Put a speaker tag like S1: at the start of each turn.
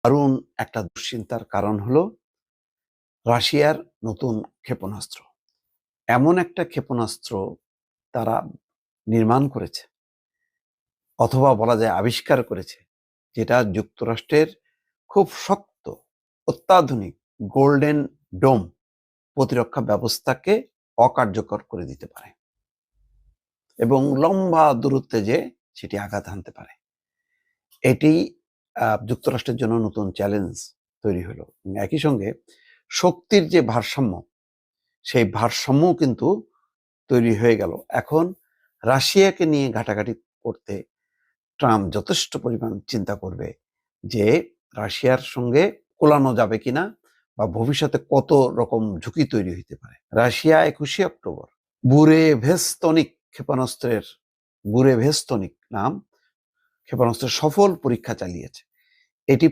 S1: দারুণ একটা দুশ্চিন্তার কারণ হলো রাশিয়ার নতুন ক্ষেপণাস্ত্র। এমন একটা ক্ষেপণাস্ত্র তারা নির্মাণ করেছে অথবা বলা যায় আবিষ্কার করেছে, যেটা যুক্তরাষ্ট্রের খুব শক্ত, অত্যাধুনিক গোল্ডেন ডোম প্রতিরক্ষা ব্যবস্থাকে অকার্যকর করে দিতে পারে এবং লম্বা দূরত্বে যে সেটি আঘাত হানতে পারে। এটি যুক্তরাষ্ট্রের জন্য নতুন চ্যালেঞ্জ তৈরি হলো। একই সঙ্গে শক্তির যে ভারসাম্য, সেই ভারসাম্যও কিন্তু তৈরি হয়ে গেল। এখন রাশিয়াকে নিয়ে ঘাটাঘাটি করতে ট্রাম্প যথেষ্ট পরিমাণ চিন্তা করবে যে রাশিয়ার সঙ্গে কোলানো যাবে কিনা বা ভবিষ্যতে কত রকম ঝুঁকি তৈরি হতে পারে। রাশিয়া 21শে অক্টোবর বুরেভেস্তনিক নাম ক্ষেপণাস্ত্রের সফল পরীক্ষা চালিয়েছে। এটি